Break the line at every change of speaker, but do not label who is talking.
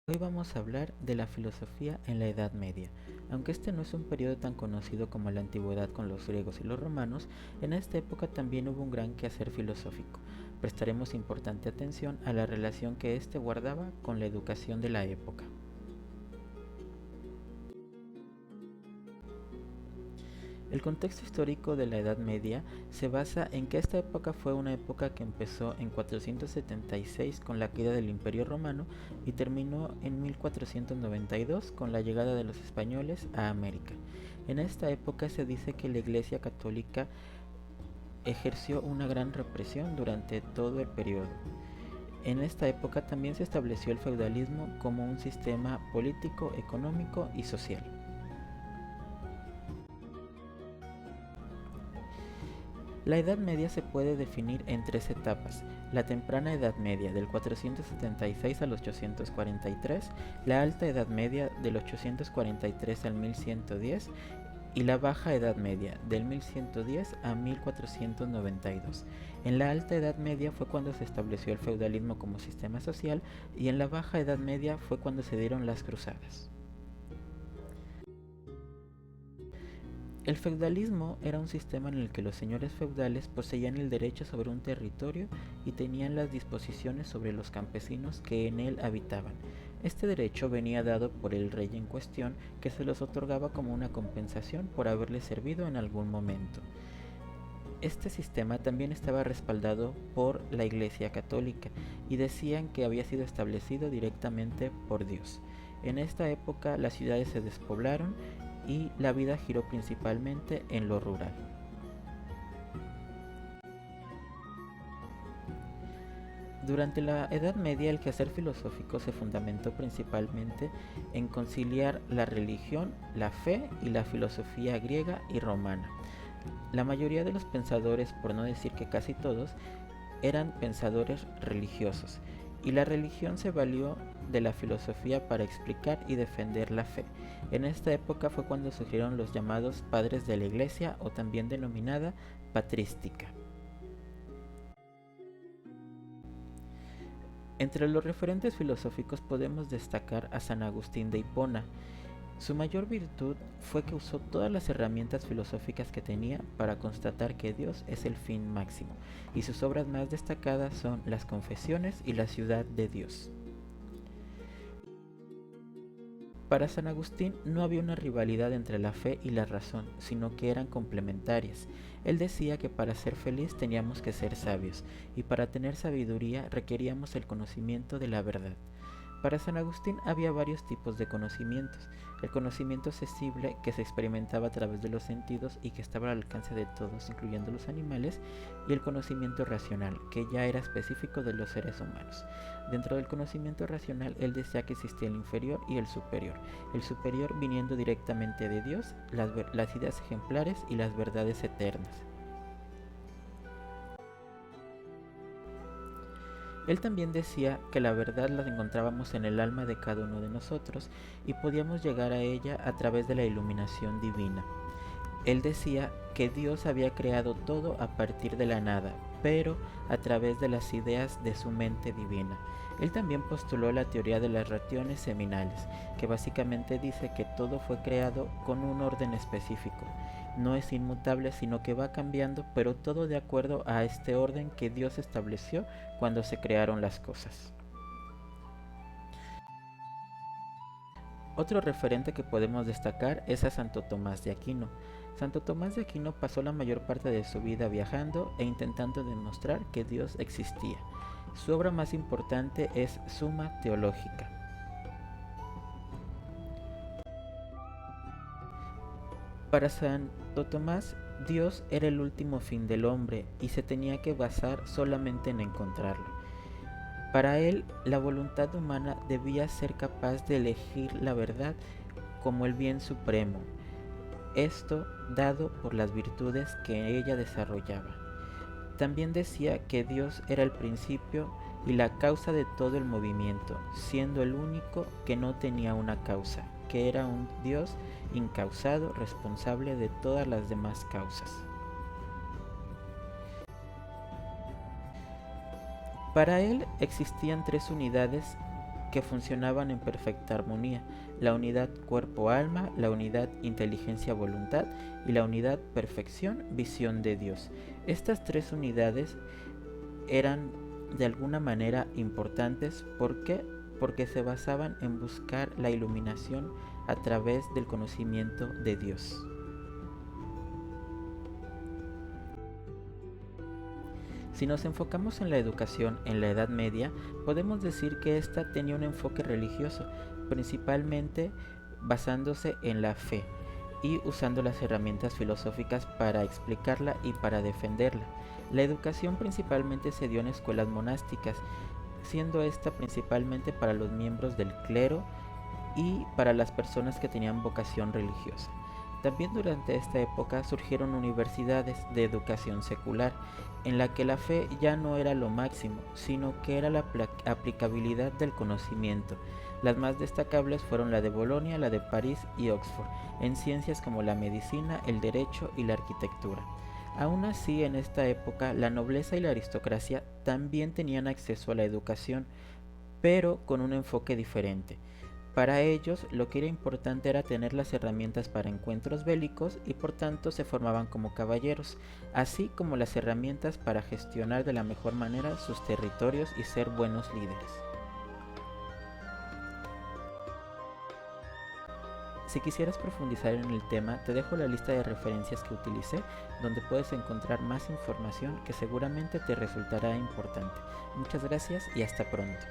Hoy vamos a hablar de la filosofía en la Edad Media. Aunque este no es un periodo tan conocido como la antigüedad con los griegos y los romanos, en esta época también hubo un gran quehacer filosófico. Prestaremos importante atención a la relación que éste guardaba con la educación de la época. El contexto histórico de la Edad Media se basa en que esta época fue una época que empezó en 476 con la caída del Imperio Romano y terminó en 1492 con la llegada de los españoles a América. En esta época se dice que la Iglesia Católica ejerció una gran represión durante todo el periodo. En esta época también se estableció el feudalismo como un sistema político, económico y social. La Edad Media se puede definir en tres etapas: la temprana Edad Media del 476 al 843, la Alta Edad Media del 843 al 1110 y la Baja Edad Media del 1110 a 1492. En la Alta Edad Media fue cuando se estableció el feudalismo como sistema social y en la Baja Edad Media fue cuando se dieron las cruzadas. El feudalismo era un sistema en el que los señores feudales poseían el derecho sobre un territorio y tenían las disposiciones sobre los campesinos que en él habitaban. Este derecho venía dado por el rey en cuestión, que se los otorgaba como una compensación por haberle servido en algún momento. Este sistema también estaba respaldado por la Iglesia Católica y decían que había sido establecido directamente por Dios. En esta época las ciudades se despoblaron y la vida giró principalmente en lo rural. Durante la Edad Media el quehacer filosófico se fundamentó principalmente en conciliar la religión, la fe y la filosofía griega y romana. La mayoría de los pensadores, por no decir que casi todos, eran pensadores religiosos, y la religión se valió de la filosofía para explicar y defender la fe. En esta época fue cuando surgieron los llamados padres de la Iglesia, o también denominada patrística. Entre los referentes filosóficos podemos destacar a San Agustín de Hipona. Su mayor virtud fue que usó todas las herramientas filosóficas que tenía para constatar que Dios es el fin máximo, y sus obras más destacadas son las Confesiones y la Ciudad de Dios. Para San Agustín no había una rivalidad entre la fe y la razón, sino que eran complementarias. Él decía que para ser feliz teníamos que ser sabios, y para tener sabiduría requeríamos el conocimiento de la verdad. Para San Agustín había varios tipos de conocimientos: el conocimiento sensible, que se experimentaba a través de los sentidos y que estaba al alcance de todos, incluyendo los animales, y el conocimiento racional, que ya era específico de los seres humanos. Dentro del conocimiento racional, él decía que existía el inferior y el superior viniendo directamente de Dios, las ideas ejemplares y las verdades eternas. Él también decía que la verdad la encontrábamos en el alma de cada uno de nosotros y podíamos llegar a ella a través de la iluminación divina. Él decía que Dios había creado todo a partir de la nada, pero a través de las ideas de su mente divina. Él también postuló la teoría de las rationes seminales, que básicamente dice que todo fue creado con un orden específico. No es inmutable, sino que va cambiando, pero todo de acuerdo a este orden que Dios estableció cuando se crearon las cosas. Otro referente que podemos destacar es a Santo Tomás de Aquino. Santo Tomás de Aquino pasó la mayor parte de su vida viajando e intentando demostrar que Dios existía. Su obra más importante es Summa Theologica. Para Santo Tomás, Dios era el último fin del hombre y se tenía que basar solamente en encontrarlo. Para él, la voluntad humana debía ser capaz de elegir la verdad como el bien supremo, esto dado por las virtudes que ella desarrollaba. También decía que Dios era el principio y la causa de todo el movimiento, siendo el único que no tenía una causa, que era un Dios incausado, responsable de todas las demás causas. Para él existían tres unidades que funcionaban en perfecta armonía: la unidad cuerpo-alma, la unidad inteligencia-voluntad y la unidad perfección-visión de Dios. Estas tres unidades eran de alguna manera importantes. ¿Por qué? Porque se basaban en buscar la iluminación a través del conocimiento de Dios. Si nos enfocamos en la educación en la Edad Media, podemos decir que ésta tenía un enfoque religioso, principalmente basándose en la fe y usando las herramientas filosóficas para explicarla y para defenderla. La educación principalmente se dio en escuelas monásticas, siendo esta principalmente para los miembros del clero y para las personas que tenían vocación religiosa. También durante esta época surgieron universidades de educación secular, en la que la fe ya no era lo máximo, sino que era la aplicabilidad del conocimiento. Las más destacables fueron la de Bolonia, la de París y Oxford, en ciencias como la medicina, el derecho y la arquitectura. Aún así, en esta época, la nobleza y la aristocracia también tenían acceso a la educación, pero con un enfoque diferente. Para ellos, lo que era importante era tener las herramientas para encuentros bélicos y por tanto se formaban como caballeros, así como las herramientas para gestionar de la mejor manera sus territorios y ser buenos líderes. Si quisieras profundizar en el tema, te dejo la lista de referencias que utilicé, donde puedes encontrar más información que seguramente te resultará importante. Muchas gracias y hasta pronto.